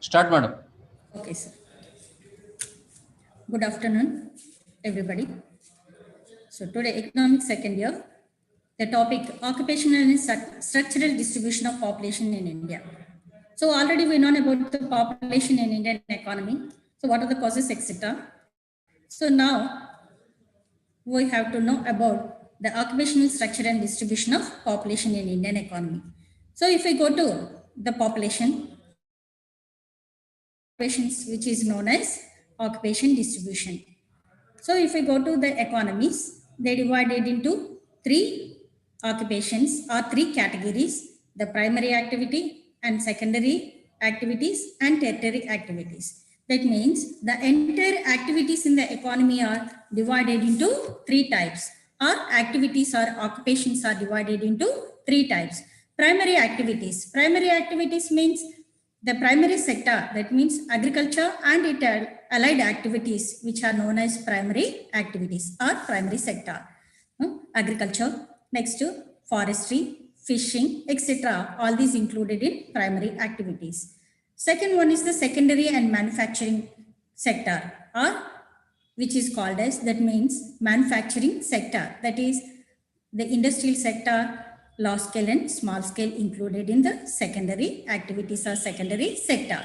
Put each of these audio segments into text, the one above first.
Start, madam. Okay, sir. Good afternoon, everybody. So today, economics second year, the topic occupational and structural distribution of population in India. So already we know about the population in Indian economy. So what are the causes, etc. So now we have to know about the occupational structure and distribution of population in Indian economy. So if we go to the population, which is known as occupation distribution. So if we go to the economies, they divide it into three occupations or three categories: the primary activity and secondary activities and tertiary activities. That means the entire activities in the economy are divided into three types, or activities or occupations are divided into three types. Primary activities. Primary activities means the primary sector, that means agriculture and it allied activities, which are known as primary activities or primary sector. Agriculture, next to forestry, fishing, etc. All these included in primary activities. Second one is the secondary and manufacturing sector, or which is called as, that means manufacturing sector, that is the industrial sector, large scale and small scale included in the secondary activities or secondary sector.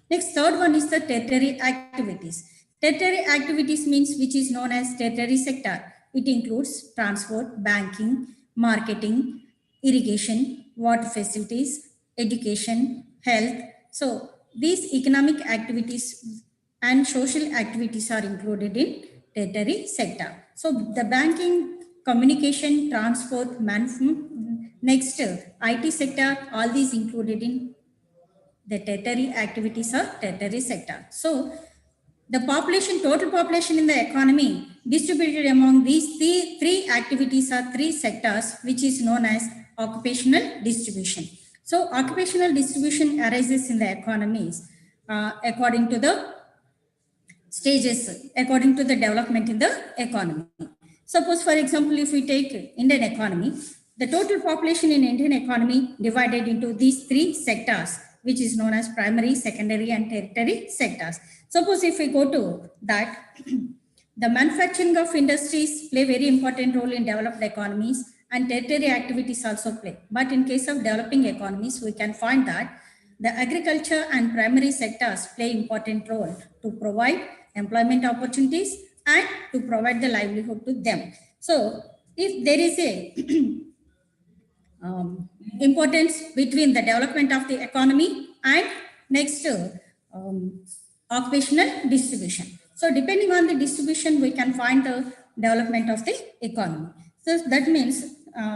Next, third one is the tertiary activities. Tertiary activities means which is known as tertiary sector. It includes transport, banking, marketing, irrigation, water facilities, education, health. So these economic activities and social activities are included in tertiary sector. So the banking, communication, transport, next IT sector, all these included in the tertiary activities or tertiary sector. So the population, total population in the economy distributed among these three activities or three sectors, which is known as occupational distribution. So occupational distribution arises in the economies according to the stages, according to the development in the economy. Suppose, for example, if we take Indian economy, the total population in Indian economy divided into these three sectors, which is known as primary, secondary, and tertiary sectors. Suppose if we go to that, the manufacturing of industries play very important role in developed economies, and tertiary activities also play. But in case of developing economies, we can find that the agriculture and primary sectors play important role to provide employment opportunities and to provide the livelihood to them. So if there is a importance between the development of the economy and next occupational distribution. So depending on the distribution, we can find the development of the economy. So that means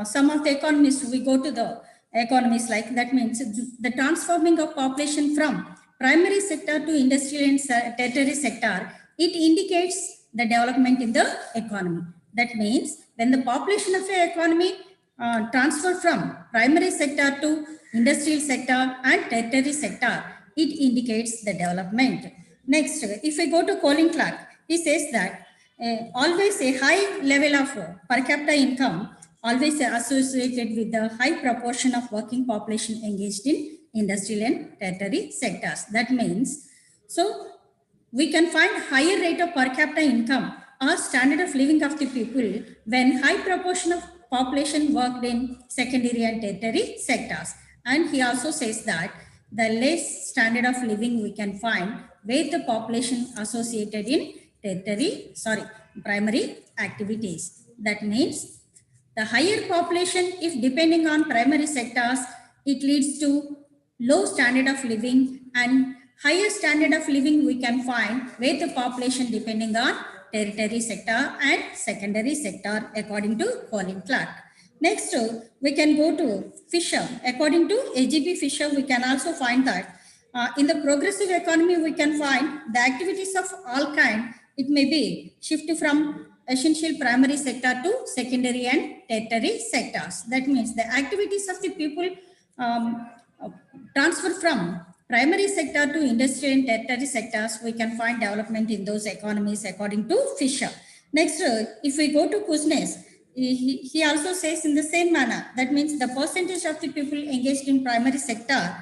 some of the economies, we go to the economies like, that means the transforming of population from primary sector to industrial and tertiary sector, it indicates the development in the economy. That means when the population of the economy transfer from primary sector to industrial sector and tertiary sector, it indicates the development. Next, if we go to Colin Clark, he says that always a high level of per capita income always associated with the high proportion of working population engaged in industrial and tertiary sectors. That means, so we can find higher rate of per capita income or standard of living of the people when high proportion of population worked in secondary and tertiary sectors. And he also says that the less standard of living we can find where the population associated in primary activities. That means the higher population, if depending on primary sectors, it leads to low standard of living, and higher standard of living we can find where the population depending on tertiary sector and secondary sector, according to Colin Clark. Next, we can go to Fisher. According to AGP Fisher, we can also find that in the progressive economy, we can find the activities of all kind. It may be shift from essential primary sector to secondary and tertiary sectors. That means the activities of the people transfer from primary sector to industrial and tertiary sectors, we can find development in those economies according to Fisher. Next, if we go to Kuznets, he also says in the same manner, that means the percentage of the people engaged in primary sector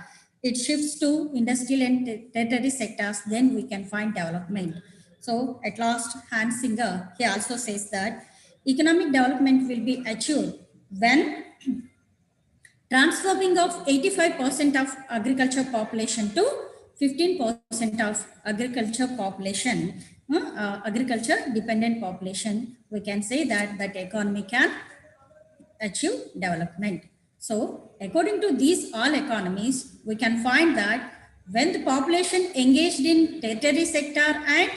it shifts to industrial and tertiary sectors, then we can find development. So at last, Hans Singer, he also says that economic development will be achieved when transferring of 85% of agriculture population to 15% of agriculture population, agriculture dependent population, we can say that economy can achieve development. So according to these all economies, we can find that when the population engaged in tertiary sector and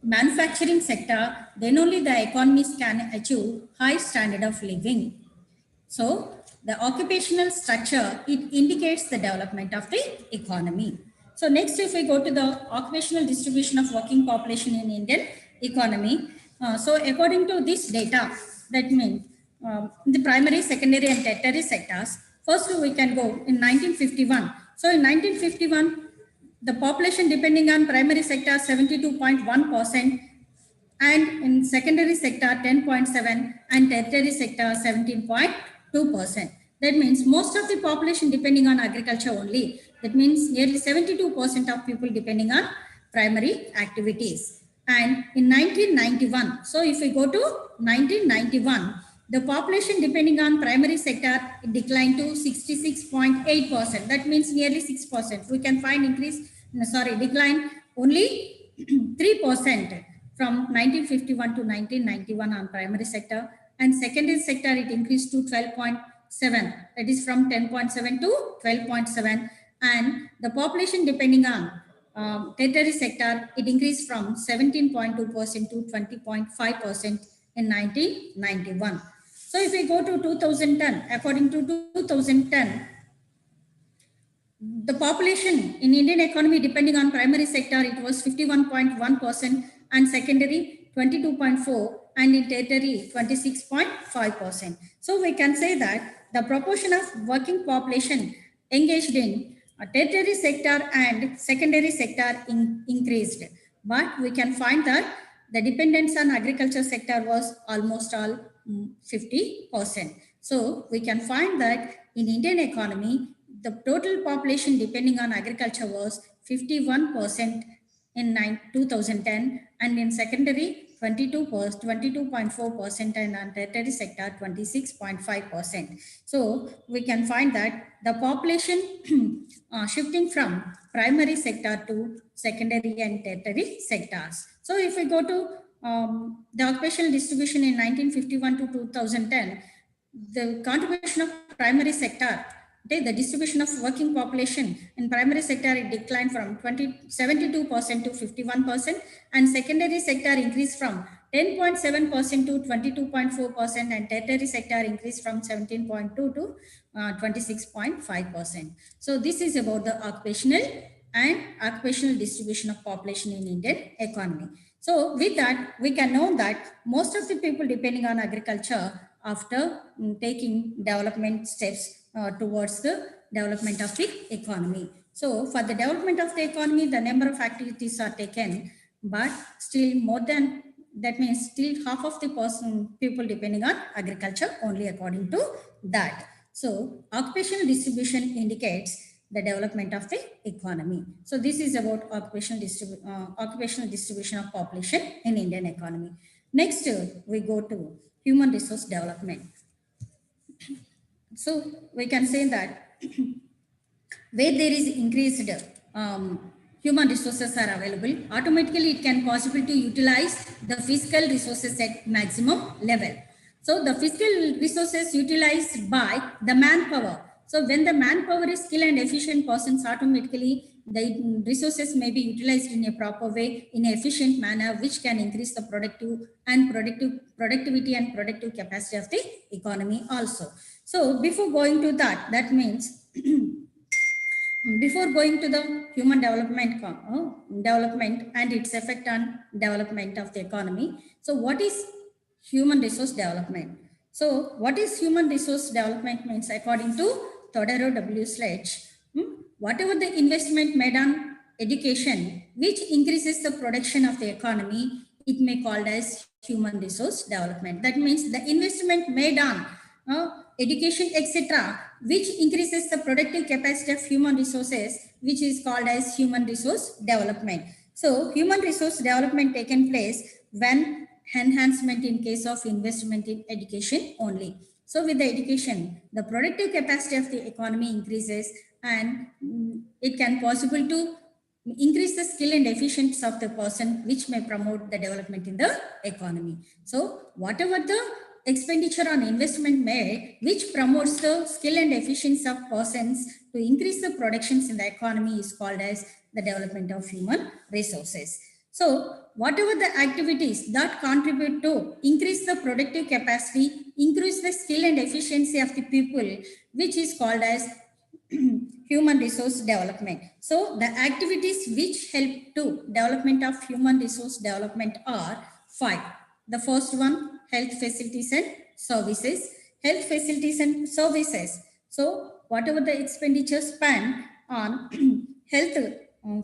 manufacturing sector, then only the economies can achieve high standard of living. So the occupational structure, it indicates the development of the economy. So next, if we go to the occupational distribution of working population in Indian economy. So according to this data, that means the primary, secondary and tertiary sectors, first we can go in 1951. So in 1951, the population depending on primary sector 72.1%, and in secondary sector 10.7 and tertiary sector 17.2%. That means most of the population depending on agriculture only. That means nearly 72% of people depending on primary activities. And in 1991, so if we go to 1991, the population depending on primary sector declined to 66.8%. That means nearly 6%. We can find decline only 3% from 1951 to 1991 on primary sector, and secondary sector it increased to 12.7, that is from 10.7 to 12.7, and the population depending on tertiary sector it increased from 17.2% to 20.5% in 1991. So if we go to 2010, according to 2010, the population in Indian economy depending on primary sector, it was 51.1% and secondary 22.4% and in tertiary 26.5%. So we can say that the proportion of working population engaged in tertiary sector and secondary sector increased. But we can find that the dependence on agriculture sector was almost all 50%. So we can find that in Indian economy, the total population depending on agriculture was 51% in 2010, and in secondary 22.4%, and on tertiary sector 26.5%. So we can find that the population shifting from primary sector to secondary and tertiary sectors. So if we go to the occupational distribution in 1951 to 2010, the contribution of primary sector, the distribution of working population in primary sector, it declined from 72% to 51%, and secondary sector increased from 10.7% to 22.4%, and tertiary sector increased from 17.2 to 26.5%. So this is about the occupational distribution of population in Indian economy. So with that, we can know that most of the people depending on agriculture after taking development steps towards the development of the economy. So for the development of the economy, the number of activities are taken, but still more than, that means still half of the people depending on agriculture only according to that. So occupational distribution indicates the development of the economy. So this is about occupational distribution of population in Indian economy. Next, we go to human resource development. So we can say that where there is increased human resources are available, automatically it can possible to utilize the physical resources at maximum level. So the physical resources utilized by the manpower. So when the manpower is skilled and efficient persons, automatically the resources may be utilized in a proper way, in an efficient manner, which can increase the productivity and productive capacity of the economy also. So before going to that, that means before going to the human development and its effect on development of the economy. So what is human resource development? So what is human resource development means, according to Todaro W. Sledge, whatever the investment made on education, which increases the production of the economy, it may be called as human resource development. That means the investment made on education, etc., which increases the productive capacity of human resources, which is called as human resource development. So human resource development taken place when enhancement in case of investment in education only. So with the education, the productive capacity of the economy increases, and it can possible to increase the skill and efficiency of the person, which may promote the development in the economy. So whatever the expenditure on investment made, which promotes the skill and efficiency of persons to increase the productions in the economy, is called as the development of human resources. So whatever the activities that contribute to increase the productive capacity, increase the skill and efficiency of the people, which is called as human resource development. So the activities which help to development of human resource development are 5. The first one, health facilities and services. Health facilities and services. So whatever the expenditure spent on health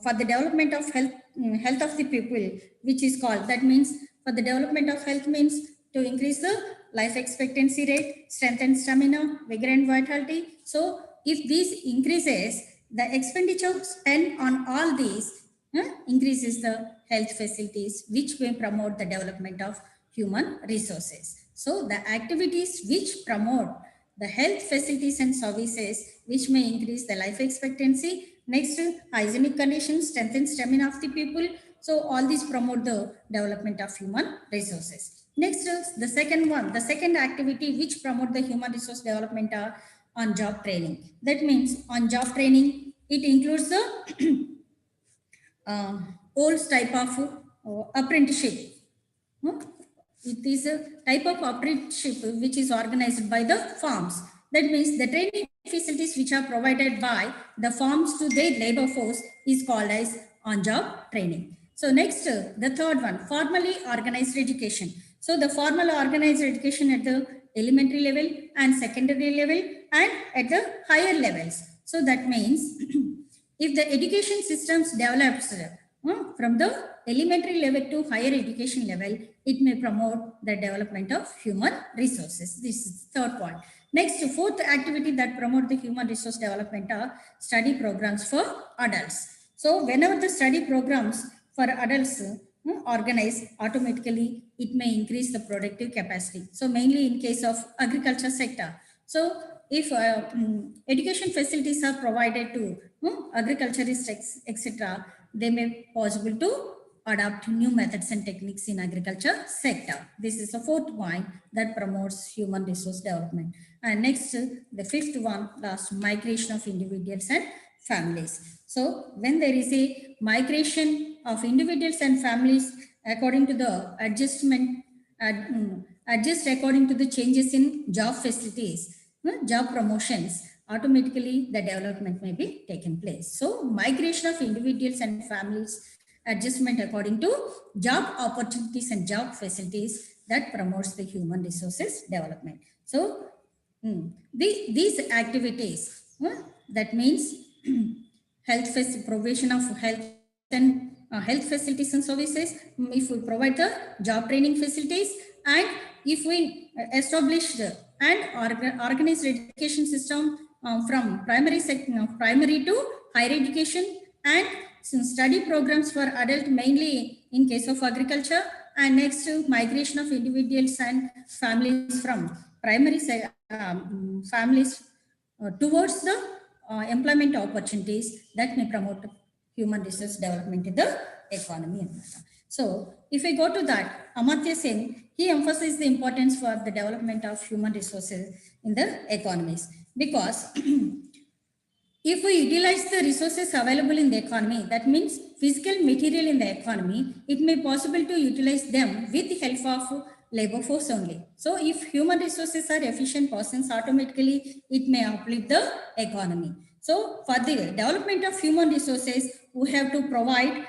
for the development of health of the people, which is called, that means for the development of health means to increase the life expectancy rate, strengthen stamina, vigor and vitality. So if this increases, the expenditure spent on all these increases the health facilities, which may promote the development of human resources. So the activities which promote the health facilities and services, which may increase the life expectancy. Next, hygienic conditions, strengthen stamina of the people. So all these promote the development of human resources. Next, the second one, the second activity which promote the human resource development are on job training. That means on job training, it includes the old type of apprenticeship. It is a type of apprenticeship which is organized by the farms. That means the training facilities which are provided by the farms to their labor force is called as on-job training. So next, the third one, formally organized education. So the formal organized education at the elementary level and secondary level and at the higher levels. So that means if the education systems develops from the elementary level to higher education level, it may promote the development of human resources. This is the third point. Next, fourth activity that promote the human resource development are study programs for adults. So whenever the study programs for adults organize, automatically it may increase the productive capacity. So mainly in case of agriculture sector. So if education facilities are provided to agriculturists, etc., they may possible to adopt new methods and techniques in agriculture sector. This is the fourth point that promotes human resource development. And next, the fifth one, last, migration of individuals and families. So when there is a migration of individuals and families according to the adjustment, adjust according to the changes in job facilities, job promotions, automatically the development may be taken place. So migration of individuals and families, adjustment according to job opportunities and job facilities, that promotes the human resources development. So these activities, that means health provision of health and health facilities and services, if we provide the job training facilities, and if we establish and organize education system from primary to higher education, and study programs for adult mainly in case of agriculture, and next to migration of individuals and families from primary families towards the employment opportunities, that may promote human resource development in the economy. So if we go to that, Amartya Sen, he emphasized the importance for the development of human resources in the economies, because if we utilize the resources available in the economy, that means physical material in the economy, it may possible to utilize them with the help of labor force only. So if human resources are efficient persons, automatically it may uplift the economy. So for the development of human resources, we have to provide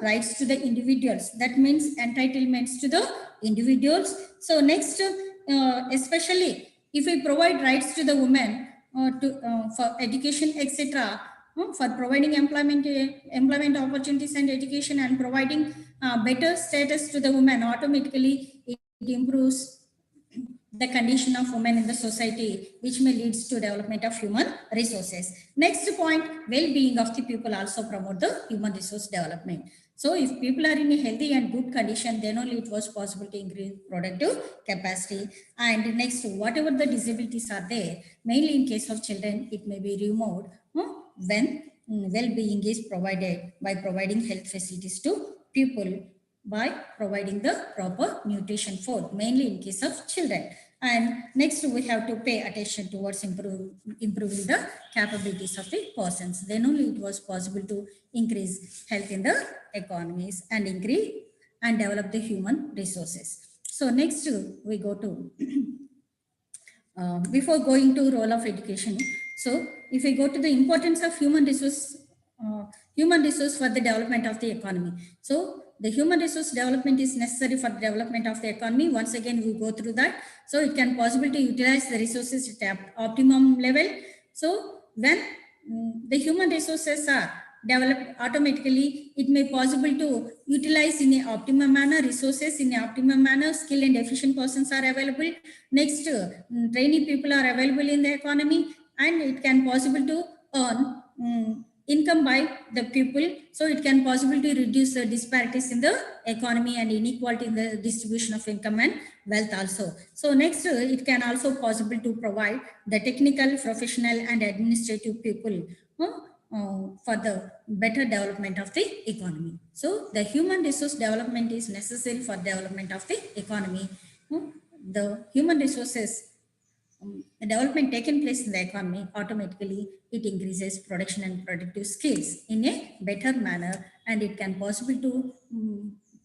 rights to the individuals. That means entitlements to the individuals. So next, especially if we provide rights to the women for education, etc., for providing employment opportunities and education, and providing better status to the women, automatically it improves the condition of women in the society, which may leads to development of human resources. Next point, well-being of the people also promote the human resource development. So if people are in a healthy and good condition, then only it was possible to increase productive capacity. And next, whatever the disabilities are there, mainly in case of children, it may be removed when well-being is provided by providing health facilities to people, by providing the proper nutrition food, mainly in case of children. And next, we have to pay attention towards improving the capabilities of the persons. Then only it was possible to increase health in the economies and increase and develop the human resources. So next, we go to before going to role of education. So if we go to the importance of human resource for the development of the economy. So the human resource development is necessary for the development of the economy. Once again, we go through that. So it can possible to utilize the resources at optimum level. So when the human resources are developed automatically, it may possible to utilize in a optimum manner, resources in a optimum manner, skilled and efficient persons are available. Next, trainee people are available in the economy, and it can possible to earn income by the people. So it can possible to reduce the disparities in the economy and inequality in the distribution of income and wealth also. So next, it can also possible to provide the technical, professional and administrative people for the better development of the economy. So the human resource development is necessary for development of the economy. The human resources development taken place in the economy, automatically it increases production and productive skills in a better manner, and it can possible to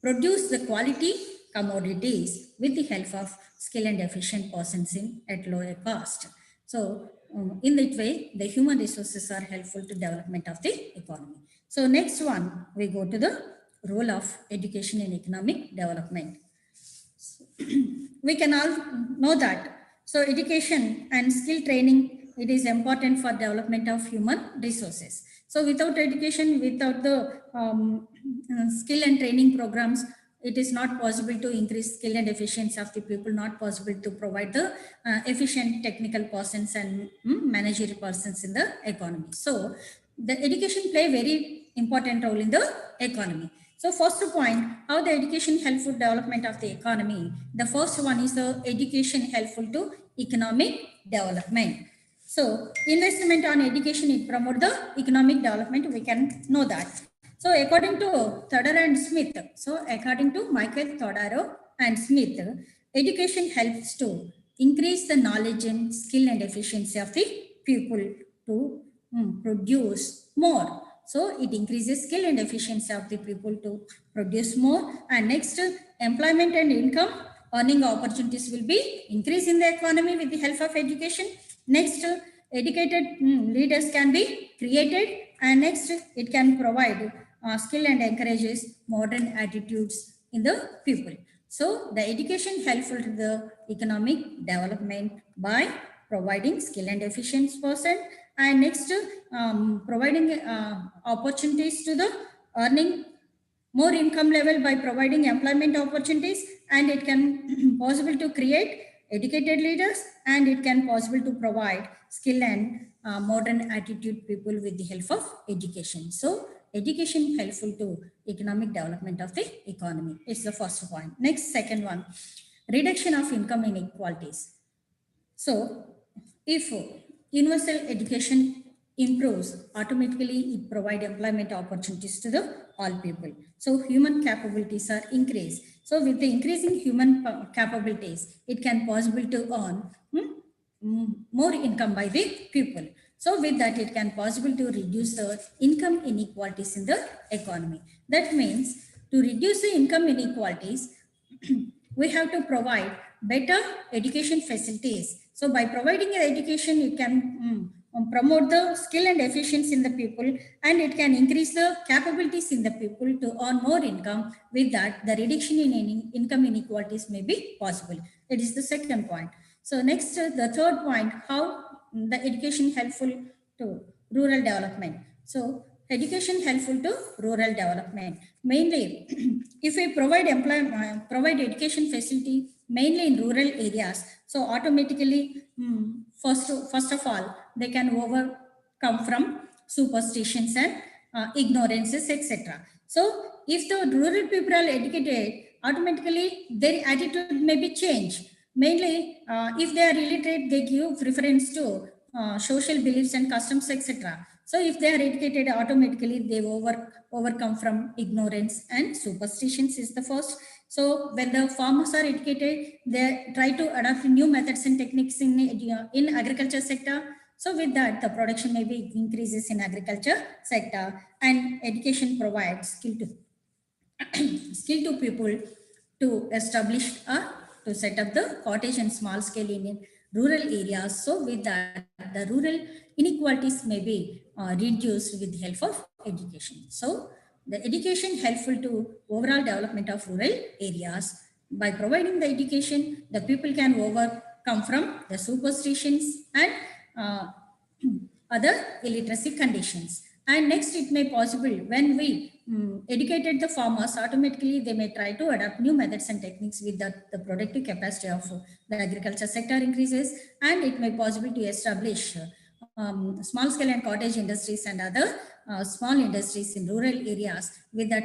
produce the quality commodities with the help of skilled and efficient persons at lower cost. So in that way, the human resources are helpful to development of the economy. So next one, we go to the role of education in economic development. We can all know that. So education and skill training, it is important for development of human resources. So without education, without the skill and training programs, it is not possible to increase skill and efficiency of the people, not possible to provide the efficient technical persons and managerial persons in the economy. So the education play very important role in the economy. So first point, how the education helpful development of the economy. The first one is the education helpful to economic development. So investment on education, it promote the economic development. We can know that. So according to Todaro and Smith, so according to Michael Todaro and Smith, education helps to increase the knowledge and skill and efficiency of the people to produce more. So it increases skill and efficiency of the people to produce more. And next, employment and income earning opportunities will be increased in the economy with the help of education. Next, educated leaders can be created. And next, it can provide skill and encourages modern attitudes in the people. So the education helpful to the economic development by providing skill and efficient person, and next providing opportunities to the earning more income level by providing employment opportunities, and it can possible to create educated leaders, and it can possible to provide skill and modern attitude people with the help of education. So education helpful to economic development of the economy is the first point. Next, second one, reduction of income inequalities. So if universal education improves, automatically it provides employment opportunities to the all people. So human capabilities are increased. So with the increasing human capabilities, it can possible to earn more income by the people. So with that, it can possible to reduce the income inequalities in the economy. That means to reduce the income inequalities, we have to provide better education facilities. So by providing education, it can promote the skill and efficiency in the people, and it can increase the capabilities in the people to earn more income. With that, the reduction in income inequalities may be possible. It is the second point. So next, the third point, how the education helpful to rural development. So education helpful to rural development. Mainly, if we provide provide education facility mainly in rural areas. So automatically, first of all, they can overcome from superstitions and ignorances, etc. So if the rural people are educated, automatically their attitude may be changed. Mainly, if they are illiterate, they give preference to social beliefs and customs, etc. So if they are educated, automatically they overcome from ignorance and superstitions is the first. So when the farmers are educated, they try to adopt new methods and techniques in agriculture sector. So with that, the production maybe increases in agriculture sector, and education provides skill to people to establish to set up the cottage and small scale in rural areas. So with that, the rural inequalities may be reduced with the help of education. So the education helpful to overall development of rural areas. By providing the education, the people can overcome from the superstitions and uh, other illiteracy conditions. And next, it may possible when we educated the farmers, automatically they may try to adopt new methods and techniques with that the productive capacity of the agriculture sector increases, and it may possible to establish small scale and cottage industries and other small industries in rural areas. With that,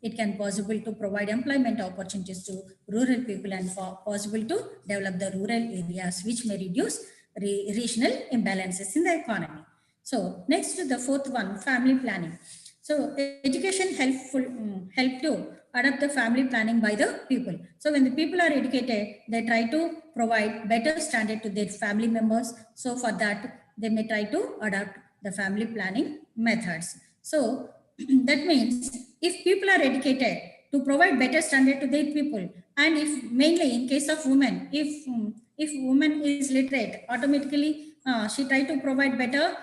it can possible to provide employment opportunities to rural people and for possible to develop the rural areas, which may reduce regional imbalances in the economy. So next, the fourth one, family planning. So education help to adopt the family planning by the people. So when the people are educated, they try to provide better standard to their family members. So for that, they may try to adopt the family planning methods. So that means if people are educated to provide better standard to their people, and if mainly in case of women, if woman is literate, automatically she try to provide better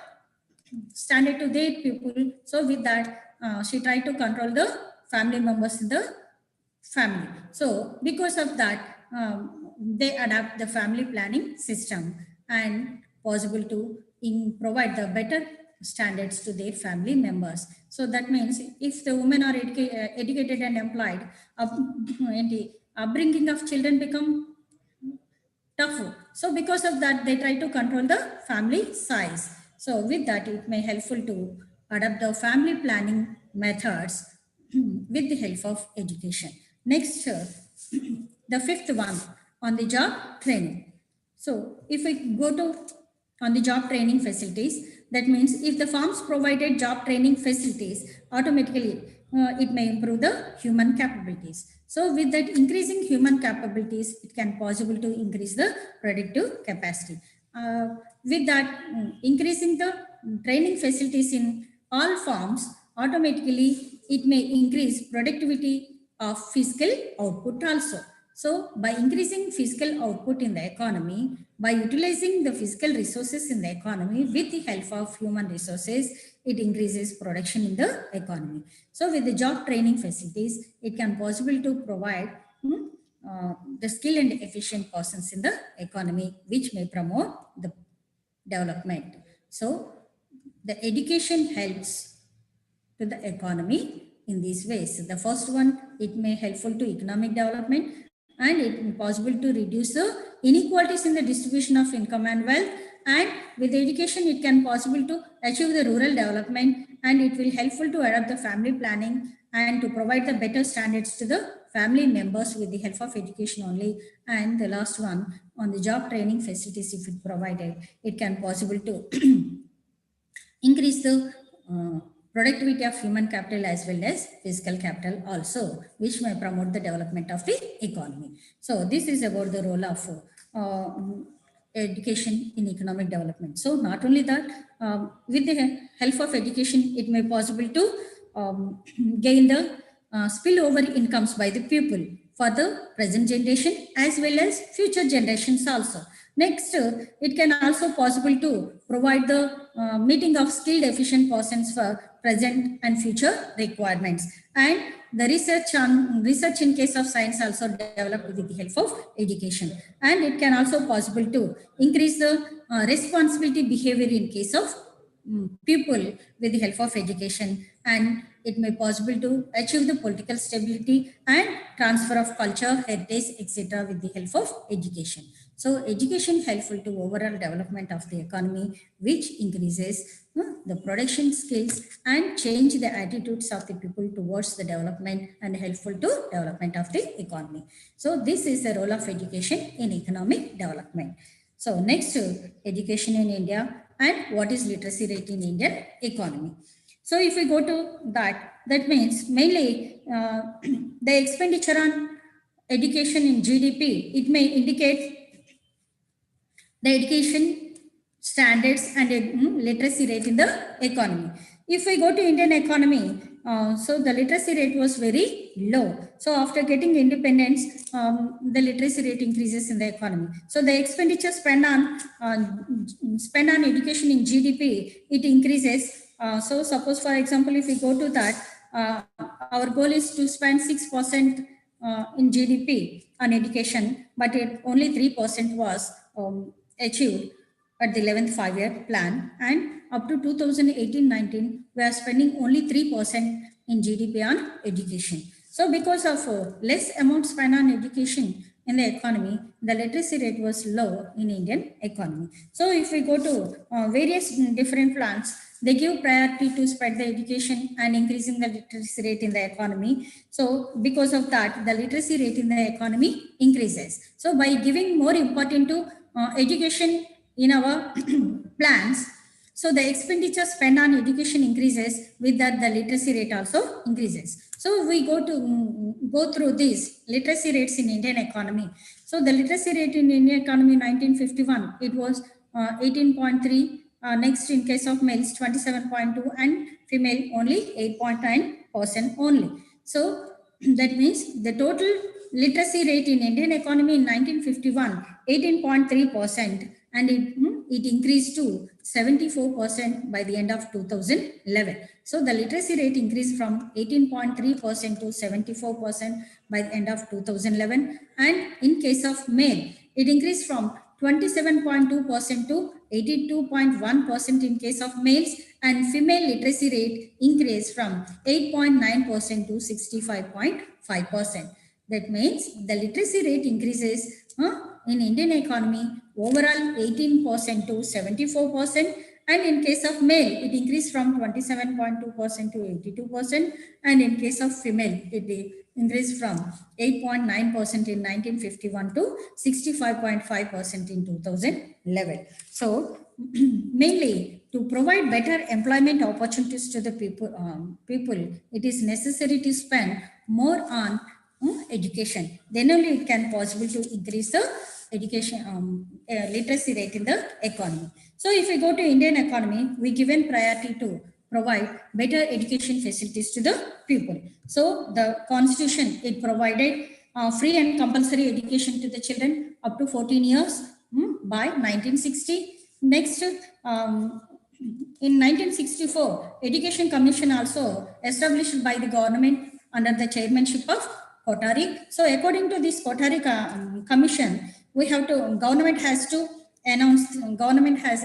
standard to their people. So with that, she tried to control the family members in the family. So because of that, they adapt the family planning system and possible to provide the better standards to their family members. So that means if the women are educated and employed, upbringing of children become tough. So because of that, they try to control the family size. So with that, it may helpful to adopt the family planning methods with the help of education. Next, the fifth one, on the job training. So if we go to on the job training facilities, that means if the firms provided job training facilities, automatically it may improve the human capabilities. So with that increasing human capabilities, it can possible to increase the productive capacity. With that increasing the training facilities in all forms, automatically it may increase productivity of physical output also. So by increasing physical output in the economy, by utilizing the physical resources in the economy with the help of human resources, it increases production in the economy. So with the job training facilities, it can possible to provide the skilled and efficient persons in the economy, which may promote the development. So the education helps to the economy in these ways. The first one, it may helpful to economic development, and it may possible to reduce the inequalities in the distribution of income and wealth. And with education, it can possible to achieve the rural development, and it will helpful to adopt the family planning and to provide the better standards to the family members with the help of education only. And the last one, on the job training facilities, if it provided, it can possible to increase the productivity of human capital as well as physical capital also, which may promote the development of the economy. So this is about the role of education in economic development. So not only that, with the help of education, it may possible to gain the spillover incomes by the people for the present generation as well as future generations also. Next, it can also possible to provide the meeting of skilled efficient persons for present and future requirements. And the research in case of science also developed with the help of education. And it can also possible to increase the responsibility behavior in case of people with the help of education. and it may possible to achieve the political stability and transfer of culture, heritage, etc. with the help of education. So education helpful to overall development of the economy, which increases the production skills and change the attitudes of the people towards the development and helpful to development of the economy. So this is the role of education in economic development. So next, education in India and what is literacy rate in Indian economy. So if we go to that, that means mainly the expenditure on education in GDP, it may indicate the education standards and literacy rate in the economy. If we go to Indian economy, so the literacy rate was very low. So after getting independence, the literacy rate increases in the economy. So the expenditure spent on education in GDP, it increases. So suppose, for example, if we go to that, our goal is to spend 6% in GDP on education, but only 3% was achieved at the 11th five-year plan, and up to 2018-19 we are spending only 3% in GDP on education. So because of less amount spent on education in the economy, the literacy rate was low in Indian economy. So if we go to various different plans, they give priority to spread the education and increasing the literacy rate in the economy. So because of that, the literacy rate in the economy increases. So by giving more importance to education in our plans, so the expenditure spent on education increases, with that the literacy rate also increases. So we go through these literacy rates in Indian economy. So the literacy rate in Indian economy 1951, it was 18.3. Next, in case of males, 27.2, and female only 8.9% only. So that means the total literacy rate in Indian economy in 1951, 18.3%, and it increased to 74% by the end of 2011. So the literacy rate increased from 18.3% to 74% by the end of 2011. And in case of male, it increased from 27.2% to 82.1% in case of males, and female literacy rate increased from 8.9% to 65.5%. That means the literacy rate increases in Indian economy overall 18% to 74%, and in case of male it increased from 27.2% to 82%, and in case of female it increased from 8.9% in 1951 to 65.5% in 2011. So mainly to provide better employment opportunities to the people, it is necessary to spend more on education. Then only it can possible to increase the education literacy rate in the economy. So if we go to Indian economy, we given priority to provide better education facilities to the people. So the constitution, it provided free and compulsory education to the children up to 14 years by 1960. Next, in 1964, Education Commission also established by the government under the chairmanship of Kothari. So according to this Kothari Commission, we have to, government has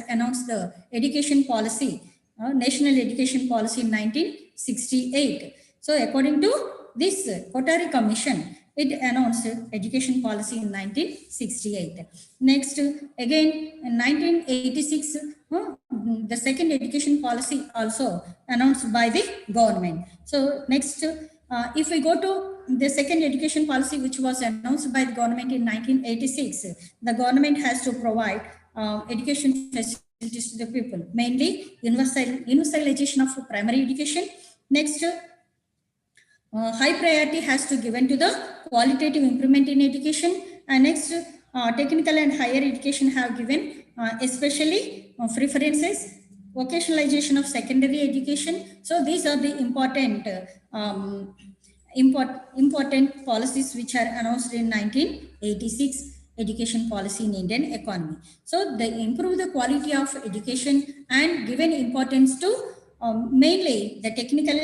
announced the education policy, national education policy in 1968. So according to this Kothari Commission, it announced education policy in 1968. Next, again in 1986, the second education policy also announced by the government. So next, if we go to the second education policy, which was announced by the government in 1986, the government has to provide education facilities to the people, mainly universalization of primary education. Next, high priority has to given to the qualitative improvement in education. And next, technical and higher education have given especially preferences, vocationalization of secondary education. So these are the important important policies which are announced in 1986 education policy in Indian economy. So they improve the quality of education and given importance to mainly the technical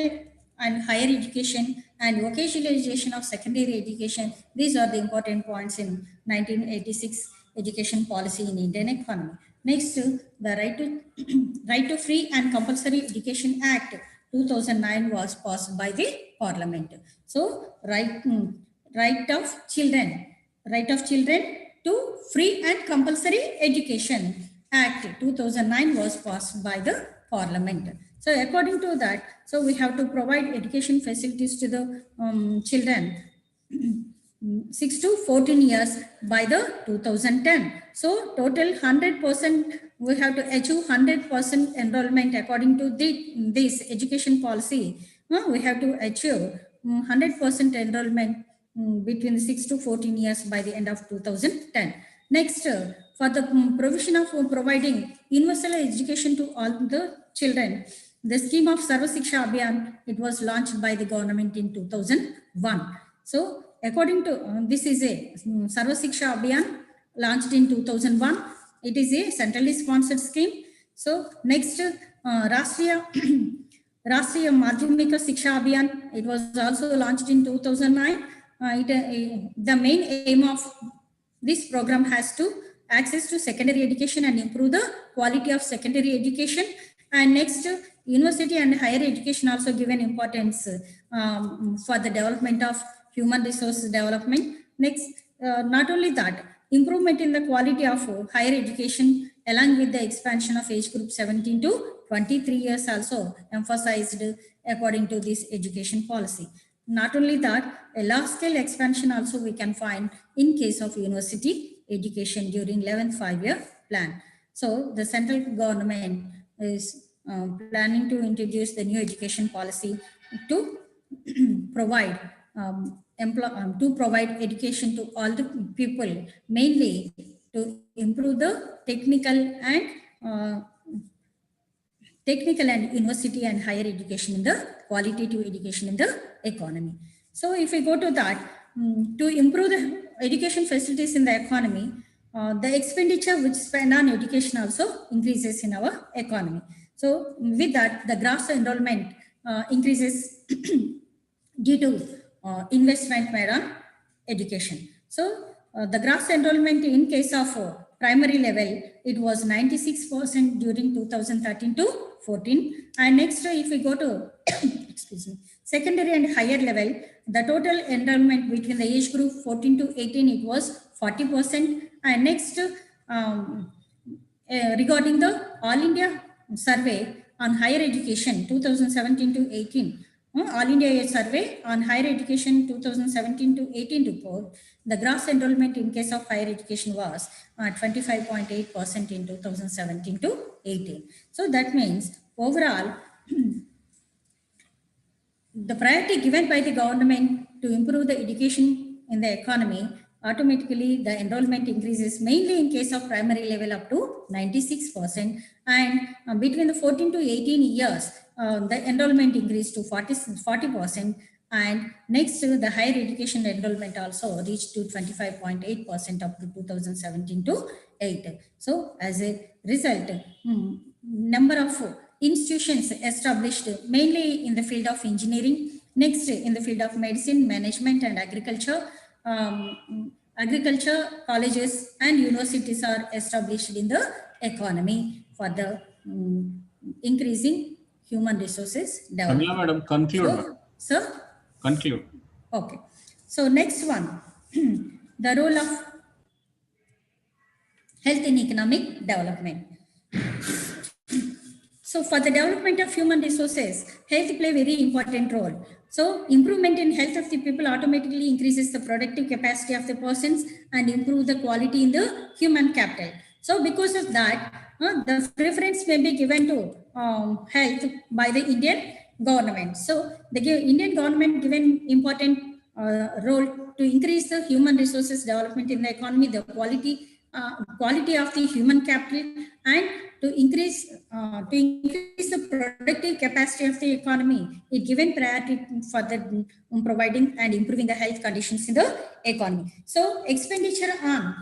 and higher education and vocationalization of secondary education. These are the important points in 1986 education policy in Indian economy. Next, the right to Free and Compulsory Education Act 2009 was passed by the Parliament. So, right of children to free and compulsory education Act 2009 was passed by the Parliament. So according to that, so we have to provide education facilities to the children 6 to 14 years by the 2010. So total 100%, we have to achieve 100% enrollment according to this education policy. We have to achieve 100% enrollment between 6 to 14 years by the end of 2010. Next, for the provision of providing universal education to all the children, the scheme of Sarva Shiksha Abhiyan, it was launched by the government in 2001. So, according to this is a Sarva Shiksha Abhiyan launched in 2001. It is a centrally sponsored scheme. So, next, Rashtriya Rashtriya Madhyamika Shiksha Abhiyan, it was also launched in 2009. The main aim of this program has to access to secondary education and improve the quality of secondary education. And next, university and higher education also given importance for the development of human resource development. Next, not only that, improvement in the quality of higher education along with the expansion of age group 17 to 23 years also emphasized according to this education policy. Not only that, a large scale expansion also we can find in case of university education during 11th 5-year plan. So the central government is planning to introduce the new education policy to provide education to all the people, mainly to improve the technical and university and higher education in the qualitative education in the economy. So if we go to that, to improve the education facilities in the economy, the expenditure which spent on education also increases in our economy. So with that, the gross enrollment increases due to investment made on education. So the gross enrollment in case of primary level, it was 96% during 2013 to 14. And next, if we go to excuse me, secondary and higher level, the total enrollment between the age group 14 to 18, it was 40%. And next, regarding the All India Survey on Higher Education 2017 to 18, All India Survey on Higher Education 2017 to 18 report, the gross enrollment in case of higher education was 25.8% in 2017 to 18. So that means overall, the priority given by the government to improve the education in the economy, automatically the enrollment increases mainly in case of primary level up to 96%, and between the 14 to 18 years, the enrollment increased to 40%, and next the higher education enrollment also reached to 25.8% up to 2017 to 8. So as a result, number of institutions established mainly in the field of engineering, next in the field of medicine, management and agriculture. Agriculture colleges and universities are established in the economy for the increasing human resources development. Kamla madam, conclude. So, sir? Conclude. Okay. So next one, the role of health in economic development. So for the development of human resources, health play a very important role. So improvement in health of the people automatically increases the productive capacity of the persons and improve the quality in the human capital. So because of that, the preference may be given to health by the Indian government. So the Indian government given important role to increase the human resources development in the economy, the quality of the human capital, and to increase the productive capacity of the economy. It given priority for the providing and improving the health conditions in the economy. So expenditure on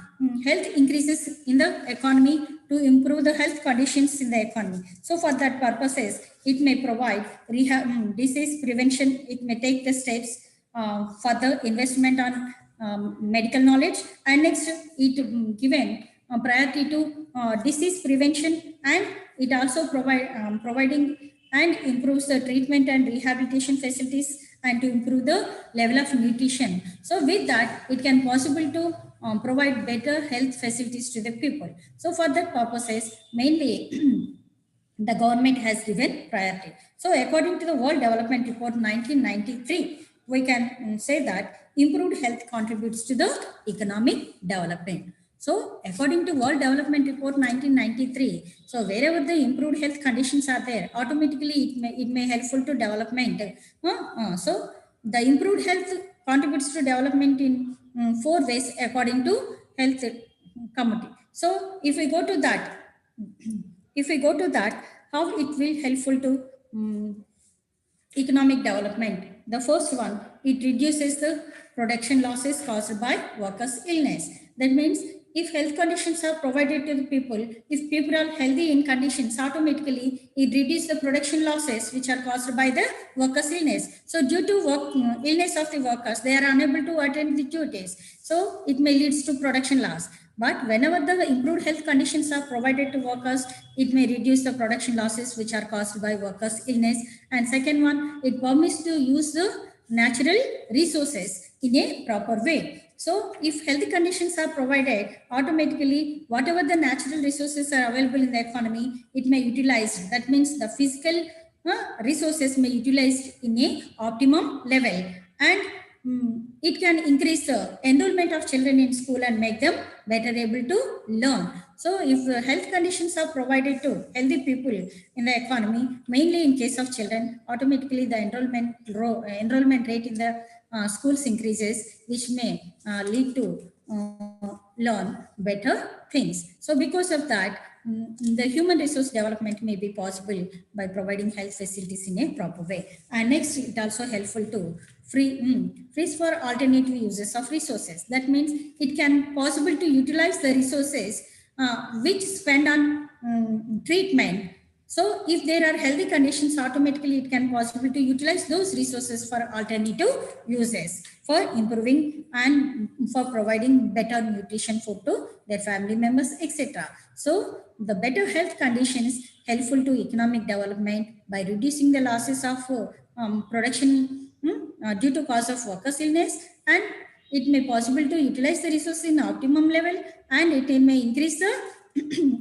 health increases in the economy to improve the health conditions in the economy. So for that purposes, it may provide rehab, disease prevention. It may take the steps for the investment on medical knowledge, and next it given priority to disease prevention, and it also providing and improves the treatment and rehabilitation facilities and to improve the level of nutrition. So with that, it can possible to provide better health facilities to the people. So for that purposes, mainly the government has given priority. So according to the World Development Report 1993, we can say that improved health contributes to the economic development. So according to World Development Report 1993, so wherever the improved health conditions are there, automatically it may helpful to development. So the improved health contributes to development in four ways according to health committee. So if we go to that, how it will helpful to economic development. The first one, it reduces the production losses caused by workers' illness. That means if health conditions are provided to the people, if people are healthy in conditions, automatically it reduces the production losses which are caused by the workers' illness. So due to illness of the workers, they are unable to attend the duties. So it may lead to production loss. But whenever the improved health conditions are provided to workers, it may reduce the production losses which are caused by workers' illness. And second one, it permits to use the natural resources in a proper way. So if healthy conditions are provided, automatically whatever the natural resources are available in the economy, it may utilize. That means the physical resources may utilize in a optimum level, and it can increase the enrollment of children in school and make them better able to learn. So if health conditions are provided to healthy people in the economy, mainly in case of children, automatically the enrollment rate in the schools increases, which may lead to learn better things. So because of that, the human resource development may be possible by providing health facilities in a proper way. And next, it also helpful to freeze for alternative uses of resources. That means it can possible to utilize the resources which spend on treatment. So if there are healthy conditions, automatically it can possible to utilize those resources for alternative uses, for improving and for providing better nutrition food to their family members, etc. So the better health conditions helpful to economic development by reducing the losses of production due to cause of workers' illness, and it may possible to utilize the resources in optimum level, and it may increase the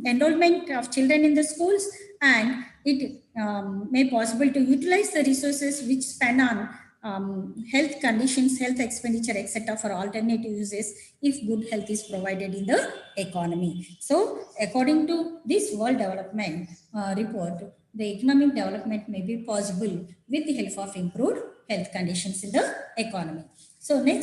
enrollment of children in the schools, and it may possible to utilize the resources which spend on health conditions, health expenditure, etc. for alternative uses if good health is provided in the economy. So according to this World Development Report, the economic development may be possible with the help of improved health conditions in the economy. So next.